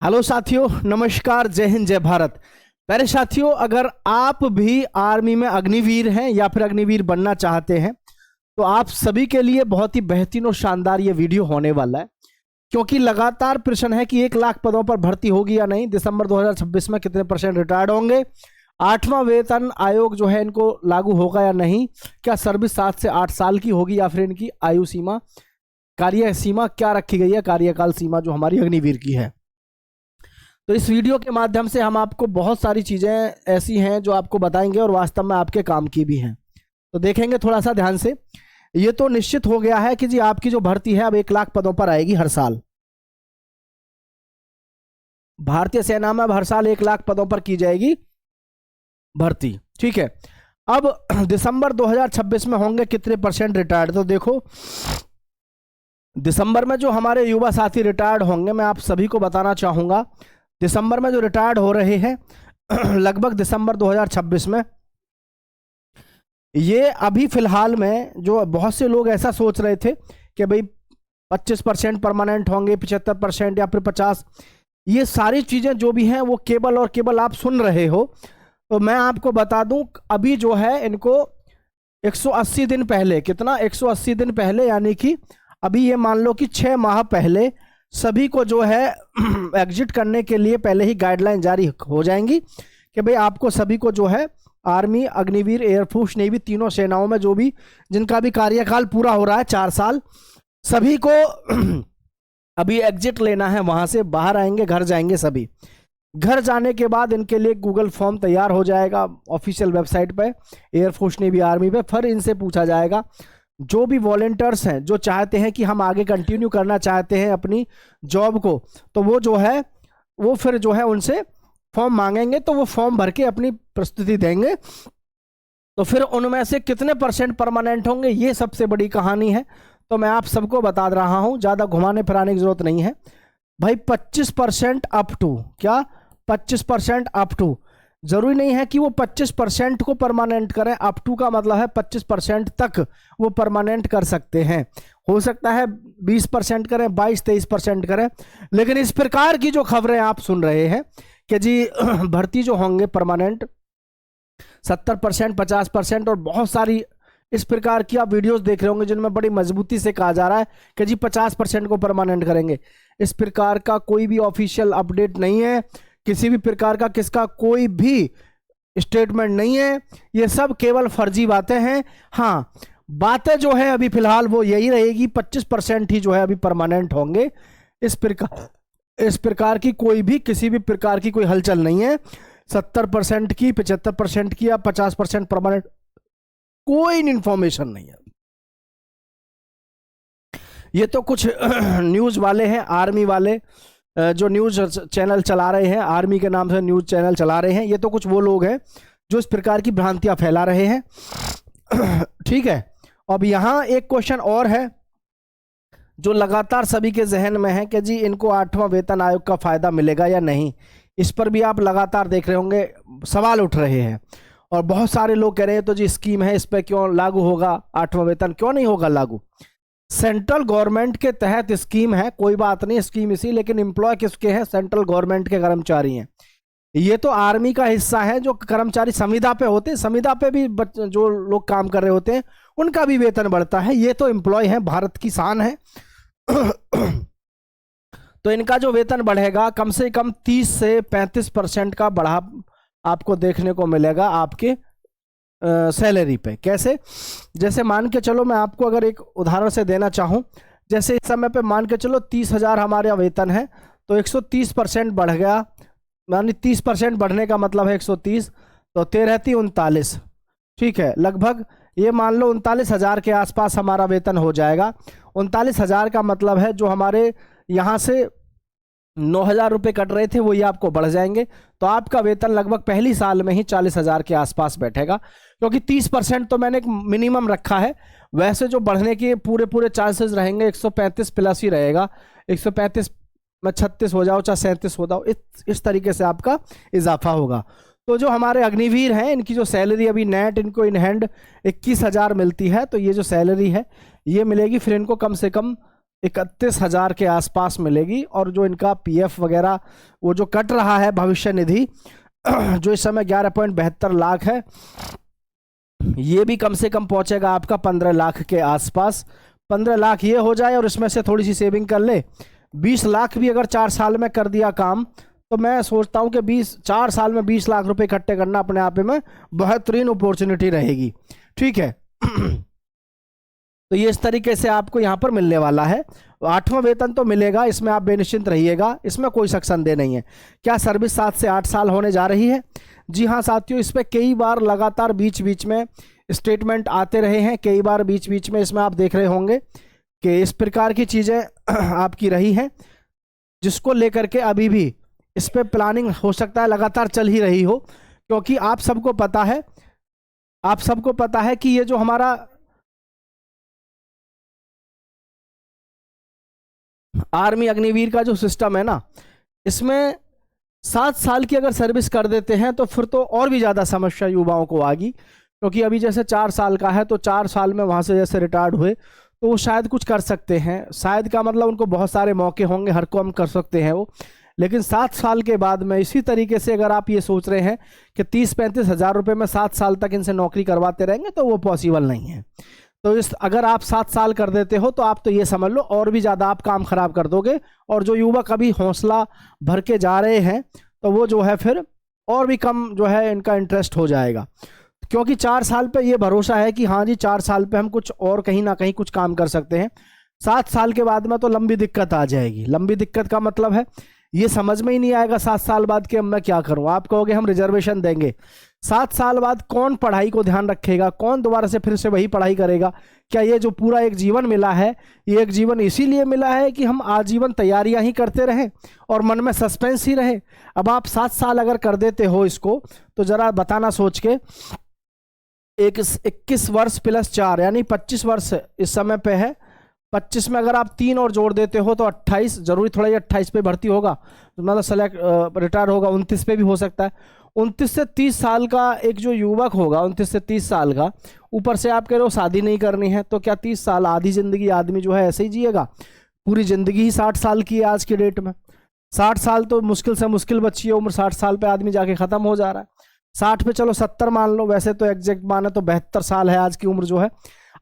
Hello साथियों, नमस्कार, जय हिंद, जय भारत। प्यारे साथियों, अगर आप भी आर्मी में अग्निवीर हैं या फिर अग्निवीर बनना चाहते हैं तो आप सभी के लिए बहुत ही बेहतरीन और शानदार ये वीडियो होने वाला है, क्योंकि लगातार प्रश्न है कि 1 लाख पदों पर भर्ती होगी या नहीं, दिसंबर 2026 में कितने % रिटायर्ड होंगे, 8वां वेतन आयोग जो है इनको लागू होगा या नहीं, क्या सर्विस 7 से 8 साल की होगी या फिर इनकी आयु सीमा, कार्य सीमा क्या रखी गई है, कार्यकाल सीमा जो हमारी अग्निवीर की है। तो इस वीडियो के माध्यम से हम आपको बहुत सारी चीज़ें ऐसी हैं जो आपको बताएंगे और वास्तव में आपके काम की भी हैं। तो देखेंगे थोड़ा सा ध्यान से। ये तो निश्चित हो गया है कि जी आपकी जो भर्ती है अब 1 लाख पदों पर आएगी हर साल। भारतीय सेना में अब हर साल 1 लाख पदों पर की जाएगी भर्ती। ठीक है, अब दिसंबर 2026 में होंगे कितने % रिटायर्ड। तो देखो, दिसंबर में जो हमारे युवा साथी रिटायर्ड होंगे, मैं आप सभी को बताना चाहूंगा, दिसंबर में जो रिटायर्ड हो रहे हैं लगभग दिसंबर 2026 में, ये अभी फिलहाल में जो बहुत से लोग ऐसा सोच रहे थे कि भाई 25% परमानेंट होंगे, 75% या फिर 50, ये सारी चीज़ें जो भी हैं वो केवल और केवल आप सुन रहे हो। तो मैं आपको बता दूं, अभी जो है इनको 180 दिन पहले, कितना 180 दिन पहले, यानी कि अभी ये मान लो कि 6 माह पहले सभी को जो है एग्जिट करने के लिए पहले ही गाइडलाइन जारी हो जाएंगी कि भाई आपको सभी को जो है आर्मी, अग्निवीर, एयरफोर्स, नेवी, तीनों सेनाओं में जो भी जिनका भी कार्यकाल पूरा हो रहा है 4 साल, सभी को अभी एग्जिट लेना है, वहां से बाहर आएंगे, घर जाएंगे। सभी घर जाने के बाद इनके लिए गूगल फॉर्म तैयार हो जाएगा ऑफिशियल वेबसाइट पे, एयरफोर्स, नेवी, आर्मी पे। फिर इनसे पूछा जाएगा, जो भी वॉलेंटियर्स हैं जो चाहते हैं कि हम आगे कंटिन्यू करना चाहते हैं अपनी जॉब को, तो वो जो है वो फिर जो है उनसे फॉर्म मांगेंगे, तो वो फॉर्म भर के अपनी प्रस्तुति देंगे। तो फिर उनमें से कितने % परमानेंट होंगे, ये सबसे बड़ी कहानी है। तो मैं आप सबको बता रहा हूं, ज़्यादा घुमाने फिराने की जरूरत नहीं है भाई। 25% अप टू, क्या 25% अप टू, जरूरी नहीं है कि वो 25% को परमानेंट करें। अप टू का मतलब है 25% तक वो परमानेंट कर सकते हैं। हो सकता है 20% करें, 22-23% करें, लेकिन इस प्रकार की जो खबरें आप सुन रहे हैं कि जी भर्ती जो होंगे परमानेंट 70%, 50% और बहुत सारी इस प्रकार की आप वीडियोस देख रहे होंगे जिनमें बड़ी मजबूती से कहा जा रहा है कि जी 50% को परमानेंट करेंगे। इस प्रकार का कोई भी ऑफिशियल अपडेट नहीं है, किसी भी प्रकार का किसका कोई भी स्टेटमेंट नहीं है, ये सब केवल फर्जी बातें हैं। हाँ, बातें जो है अभी फिलहाल वो यही रहेगी, 25% ही जो है अभी परमानेंट होंगे। इस प्रकार की कोई भी किसी भी प्रकार की कोई हलचल नहीं है। 70% की, 75% की या 50% परमानेंट, कोई इंफॉर्मेशन नहीं है। ये तो कुछ न्यूज वाले हैं, आर्मी वाले जो न्यूज चैनल चला रहे हैं, आर्मी के नाम से न्यूज चैनल चला रहे हैं, ये तो कुछ वो लोग हैं जो इस प्रकार की भ्रांतियां फैला रहे हैं। ठीक है, अब यहां एक क्वेश्चन और है जो लगातार सभी के जहन में है कि जी इनको 8वां वेतन आयोग का फायदा मिलेगा या नहीं। इस पर भी आप लगातार देख रहे होंगे सवाल उठ रहे हैं, और बहुत सारे लोग कह रहे हैं तो जी स्कीम है, इस पर क्यों लागू होगा 8वां वेतन, क्यों नहीं होगा लागू। सेंट्रल गवर्नमेंट के तहत स्कीम है, कोई बात नहीं, स्कीम इसी, लेकिन एम्प्लॉय किसके हैं, सेंट्रल गवर्नमेंट के कर्मचारी हैं। ये तो आर्मी का हिस्सा है, जो कर्मचारी संविदा पे होते हैं, संविदा पे भी जो लोग काम कर रहे होते हैं उनका भी वेतन बढ़ता है। ये तो एम्प्लॉय है, भारत की शान है। तो इनका जो वेतन बढ़ेगा कम से कम 30 से 35% का बढ़ा आपको देखने को मिलेगा आपके सैलरी पे। कैसे, जैसे मान के चलो, मैं आपको अगर एक उदाहरण से देना चाहूं, जैसे इस समय पे मान के चलो 30,000 हमारा वेतन है, तो 130% बढ़ गया, यानी 30% बढ़ने का मतलब है 130, तो 13-39, ठीक है, लगभग ये मान लो 39,000 के आसपास हमारा वेतन हो जाएगा। 39,000 का मतलब है जो हमारे यहाँ से 9,000 रुपये कट रहे थे वो ये आपको बढ़ जाएंगे, तो आपका वेतन लगभग पहली साल में ही 40,000 के आसपास बैठेगा, क्योंकि 30% तो मैंने एक मिनिमम रखा है। वैसे जो बढ़ने के पूरे चांसेस रहेंगे 135 प्लस ही रहेगा, 135 में 36 हो जाओ चाहे 37 हो जाओ, इस तरीके से आपका इजाफा होगा। तो जो हमारे अग्निवीर हैं इनकी जो सैलरी अभी नेट इनको इन हैंड 21,000 मिलती है, तो ये जो सैलरी है ये मिलेगी फिर इनको कम से कम 31,000 के आसपास मिलेगी। और जो इनका पीएफ वगैरह वो जो कट रहा है भविष्य निधि जो इस समय 11.72 लाख है, ये भी कम से कम पहुंचेगा आपका 15 लाख के आसपास। 15 लाख ये हो जाए और इसमें से थोड़ी सी सेविंग कर ले, 20 लाख भी अगर 4 साल में कर दिया काम, तो मैं सोचता हूं कि 4 साल में 20 लाख रुपए इकट्ठे करना अपने आप में बेहतरीन अपॉर्चुनिटी रहेगी। ठीक है तो ये इस तरीके से आपको यहाँ पर मिलने वाला है। 8वां वेतन तो मिलेगा, इसमें आप बेनिश्चिंत रहिएगा, इसमें कोई शक संदेह नहीं है। क्या सर्विस 7 से 8 साल होने जा रही है? जी हाँ साथियों, इस पर कई बार लगातार बीच बीच में स्टेटमेंट आते रहे हैं, कई बार बीच बीच में इसमें आप देख रहे होंगे कि इस प्रकार की चीज़ें आपकी रही हैं, जिसको लेकर के अभी भी इस पर प्लानिंग हो सकता है लगातार चल ही रही हो। क्योंकि आप सबको पता है कि ये जो हमारा आर्मी अग्निवीर का जो सिस्टम है ना, इसमें 7 साल की अगर सर्विस कर देते हैं तो फिर तो और भी ज़्यादा समस्या युवाओं को आगी। क्योंकि अभी जैसे 4 साल का है तो 4 साल में वहाँ से जैसे रिटायर्ड हुए तो वो शायद कुछ कर सकते हैं, शायद का मतलब उनको बहुत सारे मौके होंगे, हर काम कर सकते हैं वो। लेकिन 7 साल के बाद में इसी तरीके से अगर आप ये सोच रहे हैं कि 30-35 हज़ार रुपये में 7 साल तक इनसे नौकरी करवाते रहेंगे तो वो पॉसिबल नहीं है। तो अगर आप 7 साल कर देते हो तो आप तो ये समझ लो और भी ज़्यादा आप काम खराब कर दोगे। और जो युवक अभी हौसला भर के जा रहे हैं तो वो जो है फिर और भी कम जो है इनका इंटरेस्ट हो जाएगा। क्योंकि 4 साल पे ये भरोसा है कि हाँ जी 4 साल पे हम कुछ और कहीं ना कहीं कुछ काम कर सकते हैं। 7 साल के बाद में तो लंबी दिक्कत आ जाएगी। लंबी दिक्कत का मतलब है ये समझ में ही नहीं आएगा 7 साल बाद कि मैं क्या करूं। आप कहोगे हम रिजर्वेशन देंगे, 7 साल बाद कौन पढ़ाई को ध्यान रखेगा, कौन दोबारा से फिर से वही पढ़ाई करेगा? क्या ये जो पूरा एक जीवन मिला है, ये एक जीवन इसीलिए मिला है कि हम आजीवन तैयारियां ही करते रहें और मन में सस्पेंस ही रहे? अब आप 7 साल अगर कर देते हो इसको तो जरा बताना सोच के, 21 वर्ष प्लस 4 यानी 25 वर्ष इस समय पे है। 25 में अगर आप 3 और जोड़ देते हो तो 28, जरूरी थोड़ा ये 28 पे भर्ती होगा तो मतलब सेलेक्ट रिटायर होगा, 29 पे भी हो सकता है। 29 से 30 साल का एक जो युवक होगा, 29 से 30 साल का, ऊपर से आप कह रहे हो शादी नहीं करनी है, तो क्या 30 साल आधी जिंदगी आदमी जो है ऐसे ही जिएगा? पूरी जिंदगी ही 60 साल की है आज की डेट में। 60 साल तो मुश्किल से मुश्किल बच्ची है उम्र, 60 साल पे आदमी जाके खत्म हो जा रहा है। 60 पे चलो 70 मान लो, वैसे तो एग्जैक्ट माने तो 72 साल है आज की उम्र जो है।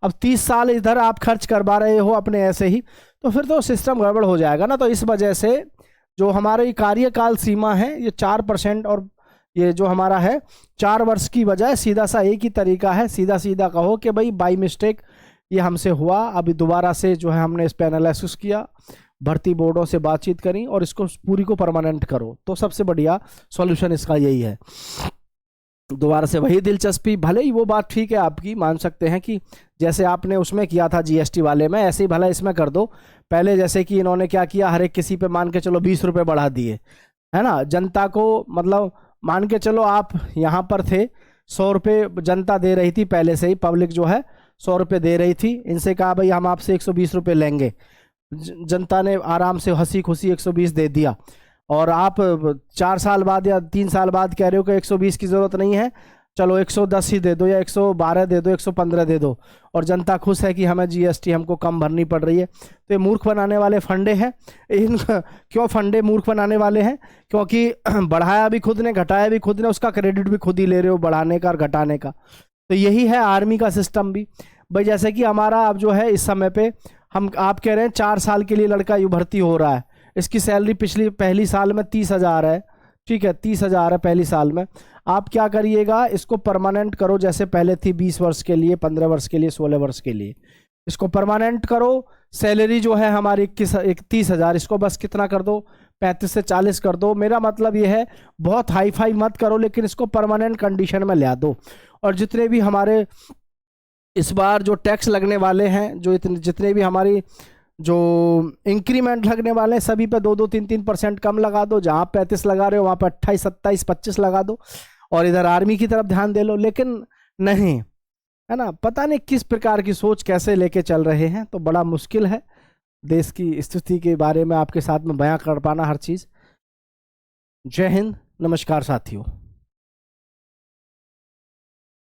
अब 30 साल इधर आप खर्च करवा रहे हो अपने ऐसे ही, तो फिर तो सिस्टम गड़बड़ हो जाएगा ना। तो इस वजह से जो हमारी कार्यकाल सीमा है ये 4%, और ये जो हमारा है 4 वर्ष की बजाय सीधा सा एक ही तरीका है, सीधा सीधा कहो कि भाई बाई मिस्टेक ये हमसे हुआ, अभी दोबारा से जो है हमने इस पर एनालिसिस किया, भर्ती बोर्डों से बातचीत करी और इसको पूरी को परमानेंट करो। तो सबसे बढ़िया सॉल्यूशन इसका यही है। दोबारा से वही दिलचस्पी, भले ही वो बात ठीक है आपकी, मान सकते हैं कि जैसे आपने उसमें किया था जीएसटी वाले में, ऐसे ही भला इसमें कर दो। पहले जैसे कि इन्होंने क्या किया, हर एक किसी पे मान के चलो 20 रुपये बढ़ा दिए, है ना। जनता को मतलब मान के चलो आप यहाँ पर थे 100 रुपये जनता दे रही थी, पहले से ही पब्लिक जो है 100 रुपये दे रही थी। इनसे कहा भाई हम आपसे 120 रुपये लेंगे, जनता ने आराम से हंसी खुशी 120 दे दिया। और आप 4 साल बाद या 3 साल बाद कह रहे हो कि 120 की ज़रूरत नहीं है, चलो 110 ही दे दो या 112 दे दो, 115 दे दो, और जनता खुश है कि हमें जीएसटी हमको कम भरनी पड़ रही है। तो ये मूर्ख बनाने वाले फंडे हैं। इन क्यों फंडे मूर्ख बनाने वाले हैं? क्योंकि बढ़ाया भी खुद ने, घटाया भी खुद ने, उसका क्रेडिट भी खुद ही ले रहे हो, बढ़ाने का और घटाने का। तो यही है आर्मी का सिस्टम भी भाई। जैसे कि हमारा अब जो है इस समय पे हम आप कह रहे हैं 4 साल के लिए लड़का यू भर्ती हो रहा है, इसकी सैलरी पहली साल में 30,000 है, ठीक है 30,000 है पहली साल में। आप क्या करिएगा, इसको परमानेंट करो जैसे पहले थी, 20 वर्ष के लिए, 15 वर्ष के लिए, 16 वर्ष के लिए, इसको परमानेंट करो। सैलरी जो है हमारी 30,000, इसको बस कितना कर दो, 35 से 40 कर दो। मेरा मतलब ये है बहुत हाई फाई मत करो, लेकिन इसको परमानेंट कंडीशन में ला दो। और जितने भी हमारे इस बार जो टैक्स लगने वाले हैं, जो जितने भी हमारी जो इंक्रीमेंट लगने वाले हैं, सभी पे 2-2, 3-3% कम लगा दो। जहाँ 35 लगा रहे हो वहाँ पे 28, 27, 25 लगा दो, और इधर आर्मी की तरफ ध्यान दे लो। लेकिन नहीं, है ना, पता नहीं किस प्रकार की सोच कैसे लेके चल रहे हैं। तो बड़ा मुश्किल है देश की स्थिति के बारे में आपके साथ में बयां कर पाना हर चीज़। जय हिंद, नमस्कार साथियों।